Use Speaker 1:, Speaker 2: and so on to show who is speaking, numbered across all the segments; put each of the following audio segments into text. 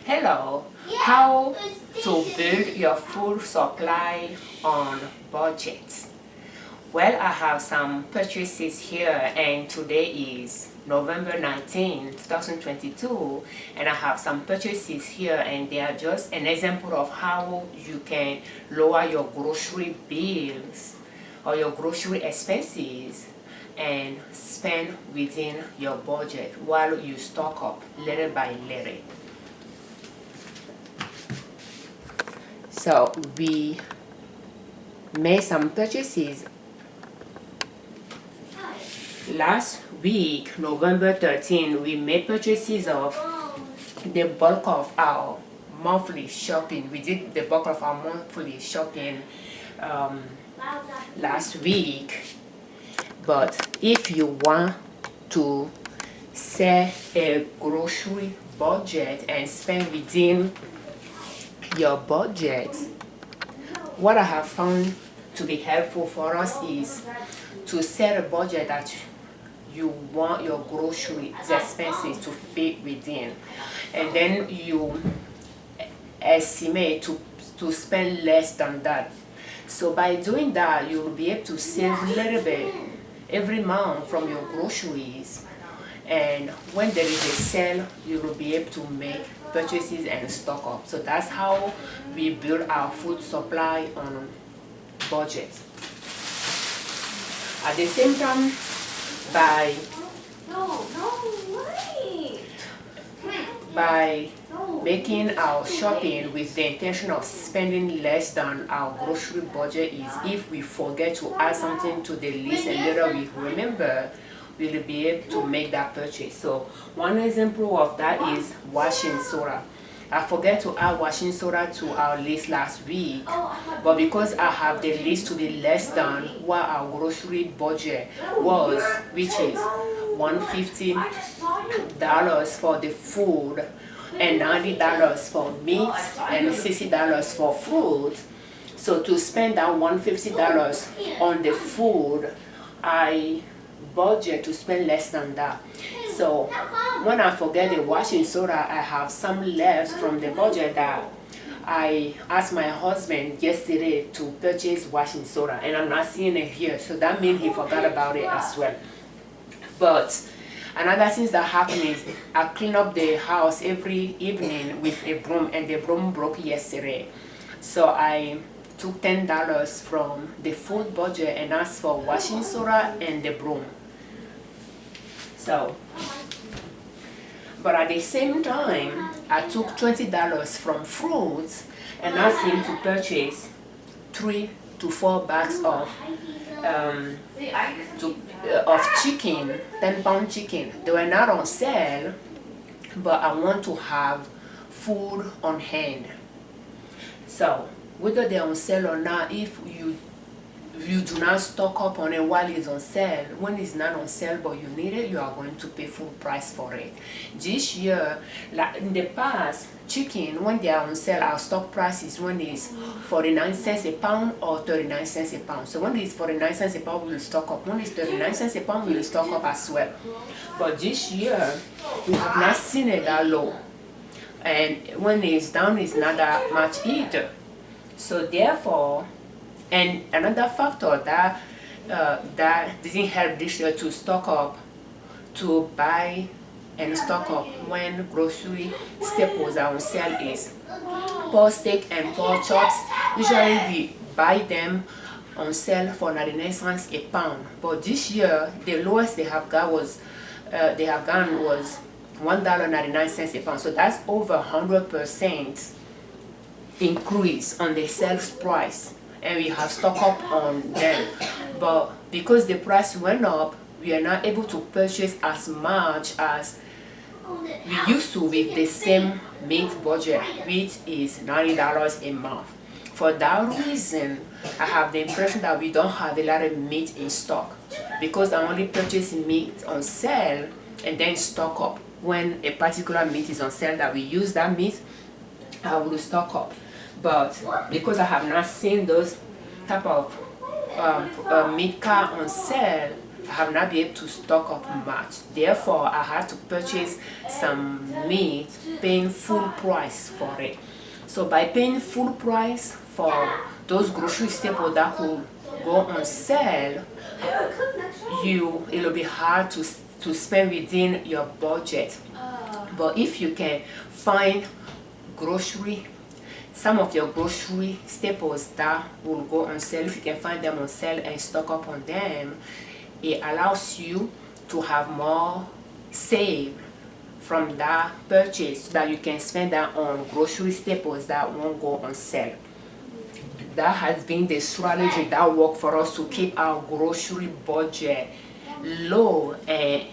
Speaker 1: Hello, how to build your food supply on budget? Well, I have some purchases here and today is November 19, 2022, and I have some purchases here and they are just an example of how you can lower your grocery bills or your grocery expenses and spend within your budget while you stock up little by little. So we made some purchases last week, November 13. We made purchases of the bulk of our monthly shopping. We did the bulk of our monthly shopping last week. But if you want to set a grocery budget and spend within your budget, what I have found to be helpful for us is to set a budget that you want your grocery expenses to fit within, and then you estimate to spend less than that. So by doing that, you will be able to save a little bit every month from your groceries, and when there is a sale you will be able to make purchases and stock up. So that's how we build our food supply on budget. At the same time, by making our shopping with the intention of spending less than our grocery budget is if we forget to add something to the list and later we remember, we'll be able to make that purchase. So one example of that is washing soda. I forgot to add washing soda to our list last week, but because I have the list to be less than what our grocery budget was, which is $150 for the food and $90 for meat and $60 for fruit. So to spend that $150 on the food, I budget to spend less than that. So when I forget the washing soda, I have some left from the budget that I asked my husband yesterday to purchase washing soda, and I'm not seeing it here, so that means he forgot about it as well. But another thing that happened is I clean up the house every evening with a broom, and the broom broke yesterday. So I took $10 from the food budget and asked for washing soda and the broom. So, but at the same time, I took $20 from fruits and asked him to purchase 3 to 4 bags of chicken, 10-pound chicken. They were not on sale, but I want to have food on hand. So whether they're on sale or not, if you do not stock up on it while it's on sale, when it's not on sale but you need it, you are going to pay full price for it. This year, like in the past, chicken, when they are on sale, our stock price is when it's 49 cents a pound or 39 cents a pound. So when it's 49 cents a pound, we will stock up. When it's 39 cents a pound, we will stock up as well. But this year, we have not seen it that low. And when it's down, it's not that much either. So therefore, and another factor that didn't help this year to stock up, to buy and stock up when grocery staples are on sale is pork steak and pork chops. Usually we buy them on sale for 99 cents a pound, but this year the lowest they have gone was $1.99 a pound. So that's over 100% increase on the sales price, and we have stock up on them. But because the price went up, we are not able to purchase as much as we used to with the same meat budget, which is $90 a month. For that reason, I have the impression that we don't have a lot of meat in stock, because I only purchase meat on sale and then stock up. When a particular meat is on sale that we use that meat, I will stock up. But because I have not seen those type of meat car on sale, I have not been able to stock up much. Therefore, I had to purchase some meat, paying full price for it. So by paying full price for those grocery staples that could go on sale, it'll be hard to spend within your budget. But if you can find some of your grocery staples that will go on sale, if you can find them on sale and stock up on them, it allows you to have more saved from that purchase, so that you can spend that on grocery staples that won't go on sale. That has been the strategy that worked for us to keep our grocery budget low and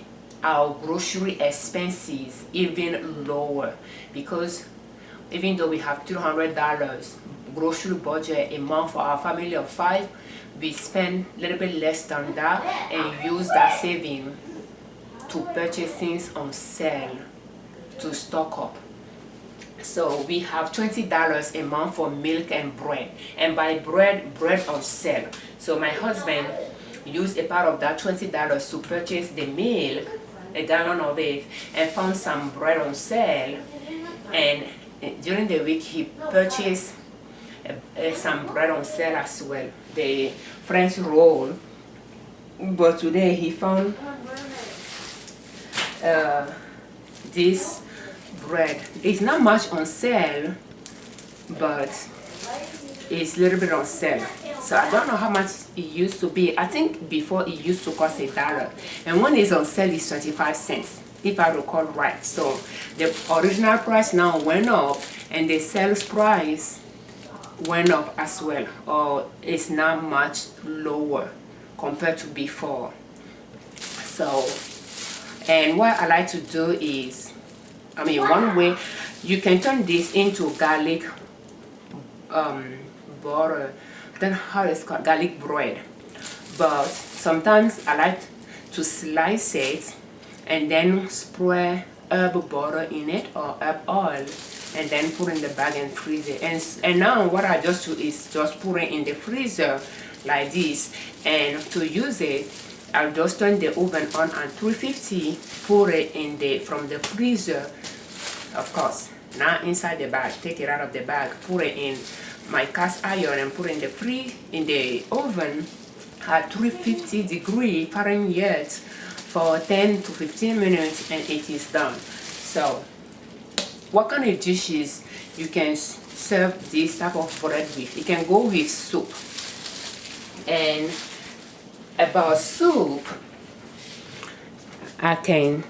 Speaker 1: our grocery expenses even lower, because even though we have $300 grocery budget a month for our family of 5, we spend a little bit less than that and use that saving to purchase things on sale to stock up. So we have $20 a month for milk and bread, and by bread on sale. So my husband used a part of that $20 to purchase the milk, a gallon of it, and found some bread on sale. And during the week he purchased some bread on sale as well, the French roll. But today he found this bread. It's not much on sale, but it's a little bit on sale. So I don't know how much it used to be. I think before it used to cost $1, and when it's on sale it's 25 cents, if I recall right. So the original price now went up and the sales price went up as well, or it's not much lower compared to before. So, and what I like to do is, one way you can turn this into garlic butter, then how it's called, garlic bread. But sometimes I like to slice it and then spray herb butter in it or herb oil, and then put in the bag and freeze it. And now what I just do is just put it in the freezer like this. And to use it, I'll just turn the oven on at 350, put it from the freezer, of course, not inside the bag. Take it out of the bag, put it in my cast iron and put it in the oven at 350 degree Fahrenheit for 10 to 15 minutes, and it is done. So what kind of dishes you can serve this type of bread with? You can go with soup. And about soup, I can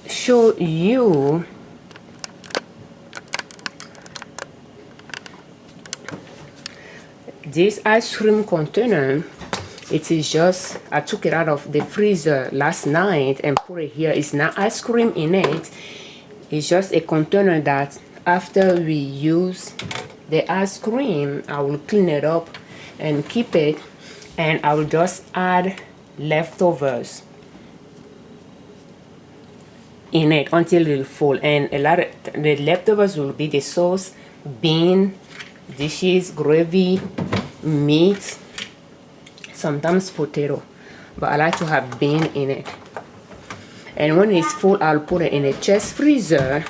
Speaker 1: show you this ice cream container. It is just, I took it out of the freezer last night and put it here. It's not ice cream in it. It's just a container that after we use the ice cream, I will clean it up and keep it, and I will just add leftovers in it until it will full. And a lot of the leftovers will be the sauce, bean, dishes, gravy, meat, sometimes potato, but I like to have bean in it. And when it's full, I'll put it in a chest freezer.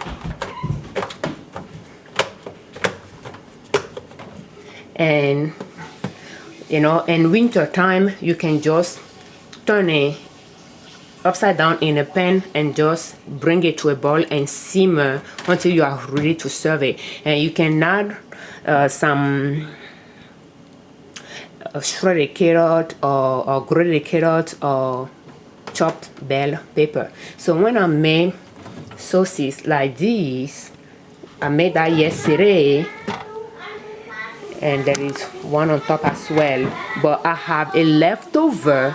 Speaker 1: And in winter time, you can just turn it upside down in a pan and just bring it to a boil and simmer until you are ready to serve it. And you can add some shredded carrot or grated carrot or chopped bell pepper. So when I made sauces like this, I made that yesterday, and there is one on top as well, but I have a leftover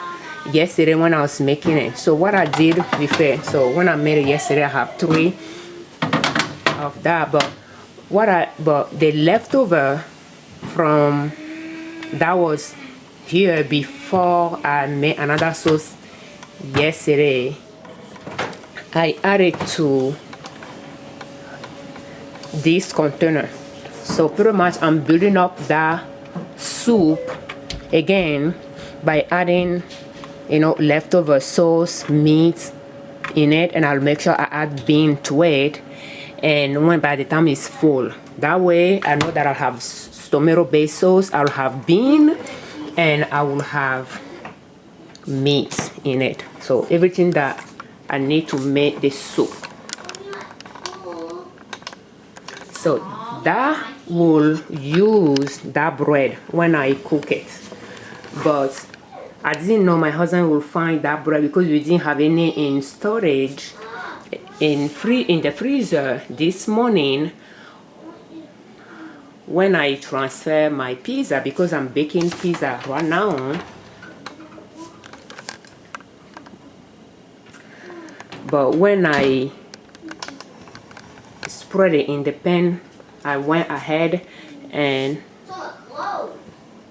Speaker 1: yesterday when I was making it. So what I did with it, so when I made it yesterday, I have 3 of that, but the leftover from that was here before I made another sauce yesterday, I added to this container. So pretty much I'm building up that soup again by adding, you know, leftover sauce, meat in it, and I'll make sure I add bean to it. And when by the time it's full, that way I know that I'll have tomato based sauce, I'll have bean, and I will have meat in it. So everything that I need to make the soup. So that will use that bread when I cook it. But I didn't know my husband will find that bread because we didn't have any in storage in the freezer this morning when I transfer my pizza, because I'm baking pizza right now. But when I spread it in the pan, I went ahead and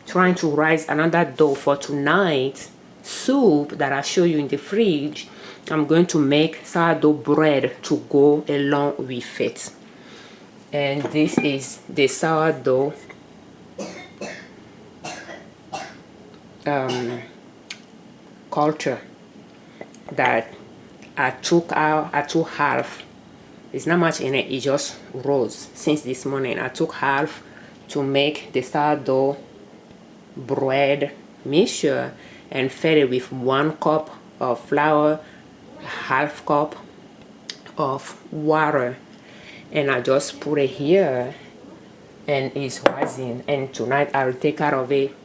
Speaker 1: trying to rise another dough for tonight's soup that I show you in the fridge. I'm going to make sourdough bread to go along with it. And this is the sourdough culture that I took half. It's not much in it, it just rose since this morning. I took half to make the sourdough bread mixture and fed it with 1 cup of flour, half cup of water, and I just put it here and it's rising. And tonight I'll take out of it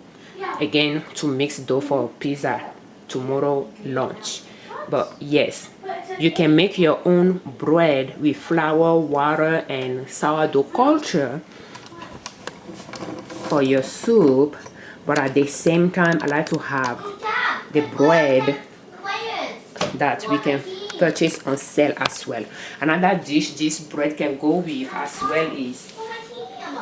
Speaker 1: again to mix dough for pizza tomorrow lunch. But yes, you can make your own bread with flour, water, and sourdough culture for your soup. But at the same time, I like to have the bread that we can purchase on sale as well. Another dish this bread can go with as well is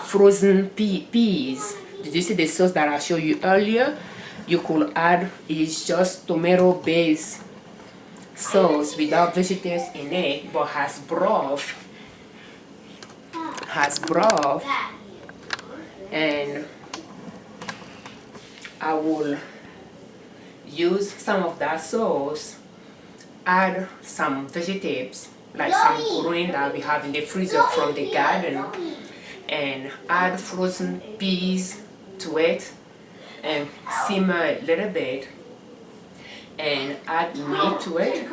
Speaker 1: frozen peas. Did you see the sauce that I showed you earlier? You could add, it's just tomato based sauce without vegetables in it, but has broth, and I will use some of that sauce, add some vegetables like some green that we have in the freezer from the garden, and add frozen peas to it and simmer a little bit and add meat to it.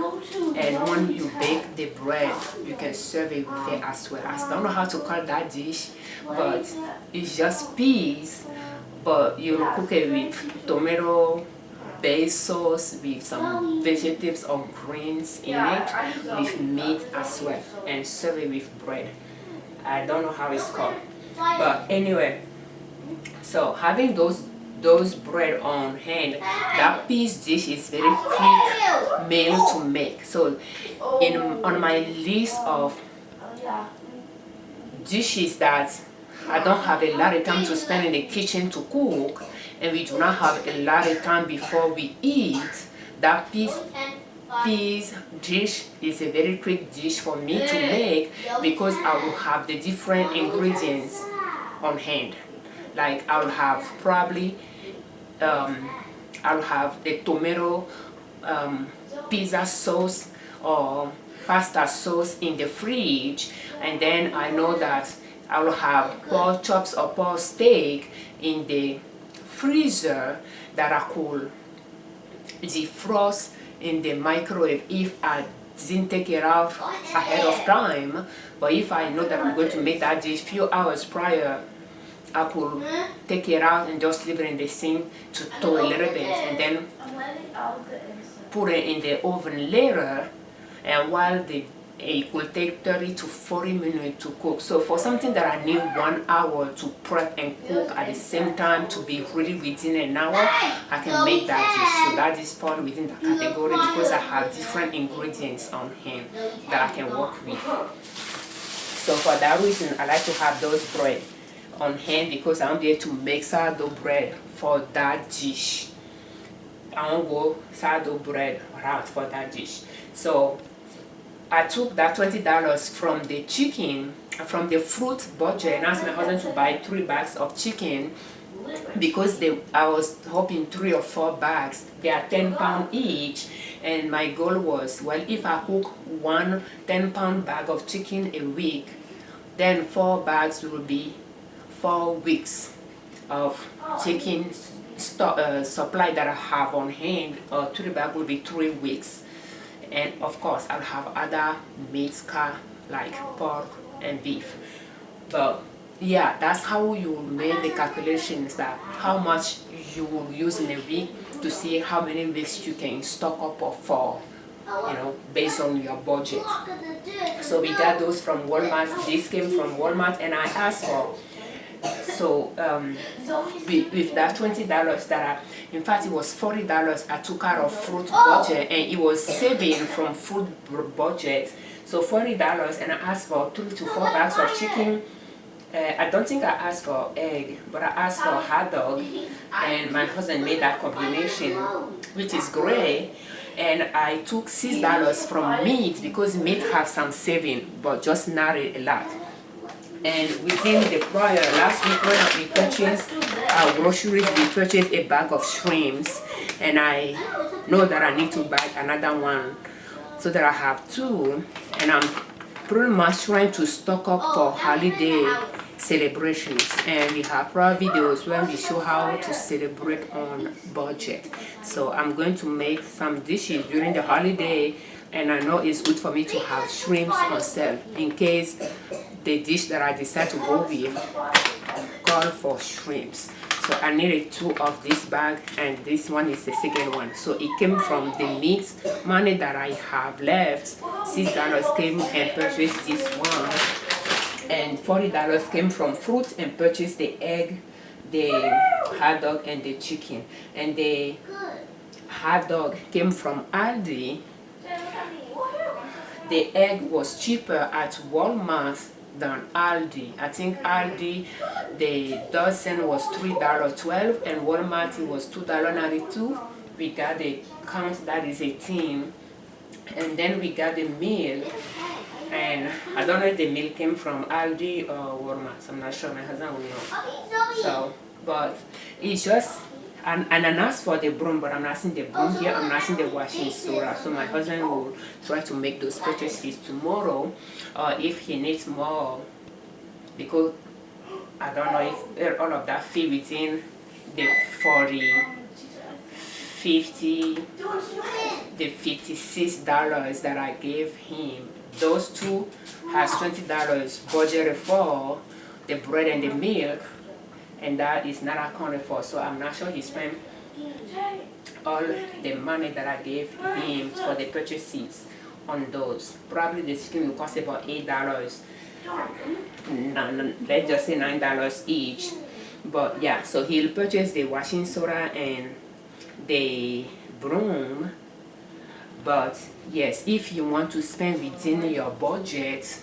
Speaker 1: And when you bake the bread, you can serve it with it as well. I don't know how to call that dish, but it's just peas, but you'll cook it with tomato based sauce with some vegetables or greens in it, with meat as well, and serve it with bread. I don't know how it's called, but anyway, so having those bread on hand, that peas dish is very quick meal to make. So on my list of dishes that I don't have a lot of time to spend in the kitchen to cook, and we do not have a lot of time before we eat, that peas dish is a very quick dish for me to make, because I will have the different ingredients on hand. Like I'll have probably I'll have the tomato pizza sauce or pasta sauce in the fridge, and then I know that I'll have pork chops or pork steak in the freezer that I could defrost in the microwave if I didn't take it out ahead of time. But if I know that I'm going to make that dish few hours prior, I could take it out and just leave it in the sink to thaw a little bit, and then put it in the oven later. And while it could take 30 to 40 minutes to cook. So for something that I need 1 hour to prep and cook at the same time to be ready within an hour, I can make that dish. So that is fall within the category because I have different ingredients on hand that I can work with. So for that reason, I like to have those bread on hand, because I won't be able to make sourdough bread for that dish. I won't go sourdough bread route for that dish. So I took that $20 from the chicken, from the fruit budget, and asked my husband to buy 3 bags of chicken because I was hoping 3 or 4 bags. They are 10 pounds each, and my goal was, well, if I cook one 10-pound bag of chicken a week, then 4 bags will be 4 weeks of chicken supply that I have on hand, or 3 bags will be 3 weeks. And of course, I'll have other meats like pork and beef. But yeah, that's how you make the calculations, that how much you will use in a week, to see how many weeks you can stock up for, based on your budget. So we got those from Walmart. This came from Walmart, and I asked for, so with that $20 that in fact it was $40 I took out of fruit budget, and it was saving from food budget. So $40, and I asked for 3 to 4 bags of chicken. I don't think I asked for egg, but I asked for hot dog, and my husband made that combination, which is great. And I took $6 from meat, because meat has some saving, but just not a lot. And within the prior last week, when we purchased our groceries, we purchased a bag of shrimps, and I know that I need to buy another one, so that I have 2, and I'm pretty much trying to stock up for holiday celebrations. And we have prior videos where we show how to celebrate on budget. So I'm going to make some dishes during the holiday, and I know it's good for me to have shrimps on sale in case the dish that I decide to go with call for shrimps. So I needed 2 of this bag, and this one is the second one. So it came from the meat money that I have left. $6 came and purchased this one, and $40 came from fruit and purchased the egg, the hot dog, and the chicken. And the hot dog came from Aldi. The egg was cheaper at Walmart than Aldi. I think Aldi, the dozen was $3.12, and Walmart it was $2.92. We got the count, that is 18, and then we got the milk. And I don't know if the milk came from Aldi or Walmart. I'm not sure. My husband will know. So, but it's just, and I asked for the broom, but I'm not seeing the broom here. I'm not seeing the washing soda. So my husband will try to make those purchases tomorrow, if he needs more, because I don't know if all of that fit within the 40, 50, the $56 that I gave him. Those 2 has $20 budgeted for the bread and the milk, and that is not accounted for. So I'm not sure he spent all the money that I gave him for the purchases on those. Probably the chicken will cost about $8. Let's just say $9 each. But yeah, so he'll purchase the washing soda and the broom. But yes, if you want to spend within your budget,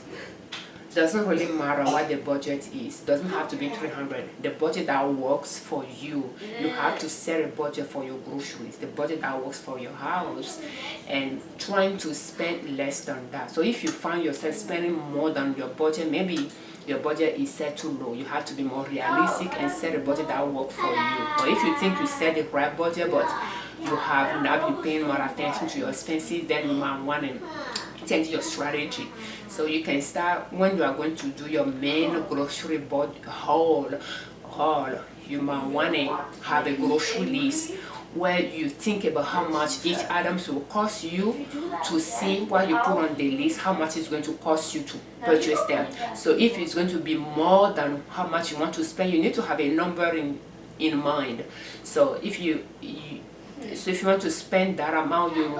Speaker 1: doesn't really matter what the budget is. Doesn't have to be $300. The budget that works for you. You have to set a budget for your groceries, the budget that works for your house, and trying to spend less than that. So if you find yourself spending more than your budget, maybe your budget is set too low. You have to be more realistic and set a budget that works for you. Or if you think you set the right budget, but you have not been paying more attention to your expenses, then you might want to change your strategy. So you can start when you are going to do your main grocery haul. You might want to have a grocery list where you think about how much each item will cost you, to see what you put on the list, how much it's going to cost you to purchase them. So if it's going to be more than how much you want to spend, you need to have a number in mind. So if you want to spend that amount, you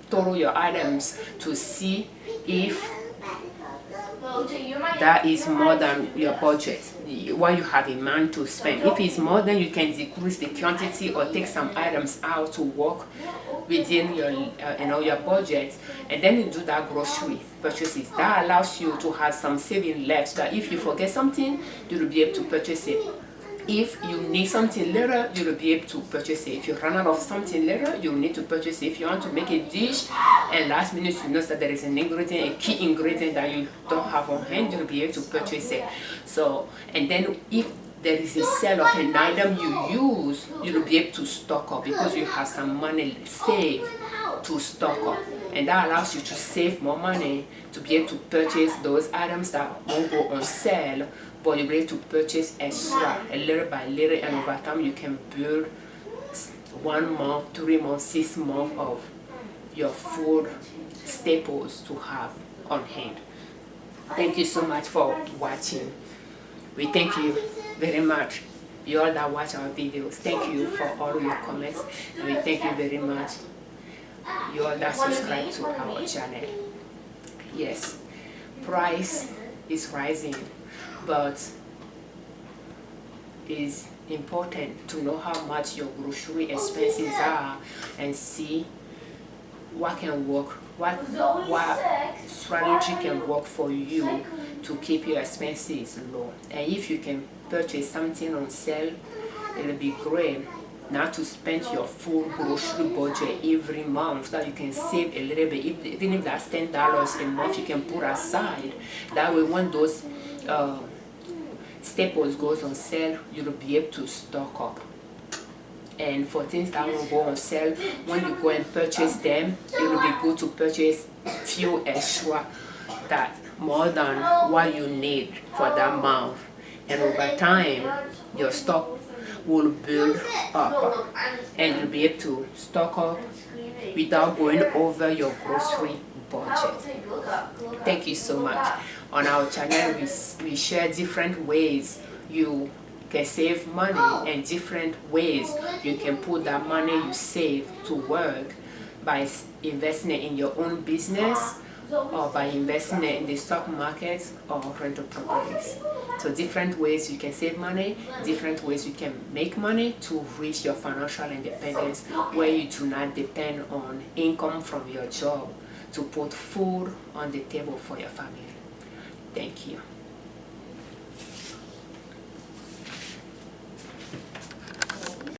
Speaker 1: total your items to see if that is more than your budget, what you have in mind to spend. If it's more, then you can decrease the quantity or take some items out to work within your your budget, and then you do that grocery purchases. That allows you to have some saving left, so that if you forget something, you will be able to purchase it. If you need something later, you will be able to purchase it. If you run out of something later, you will need to purchase it. If you want to make a dish and last minute you know that there is an ingredient, a key ingredient that you don't have on hand, you will be able to purchase it. So, and then if there is a sale of an item you use, you'll be able to stock up because you have some money saved to stock up. And that allows you to save more money to be able to purchase those items that won't go on sale, but you'll be able to purchase extra little by little, and over time you can build 1 month, 3 months, 6 months of your food staples to have on hand. Thank you so much for watching. We thank you very much, you all that watch our videos. Thank you for all of your comments, and we thank you very much, you all that subscribe to our channel. Yes, price is rising, but it's important to know how much your grocery expenses are and see what can work, what strategy can work for you to keep your expenses low. And if you can purchase something on sale, it'll be great not to spend your full grocery budget every month, so that you can save a little bit. Even if that's $10 a month, you can put aside. That way when those staples goes on sale, you'll be able to stock up. And for things that won't go on sale, when you go and purchase them, it will be good to purchase few extra, that more than what you need for that month. And over time, your stock will build up, and you'll be able to stock up without going over your grocery budget. Thank you so much. On our channel, we share different ways you can save money and different ways you can put that money you save to work by investing it in your own business, or by investing it in the stock market or rental properties. So different ways you can save money, different ways you can make money to reach your financial independence, where you do not depend on income from your job to put food on the table for your family. Thank you.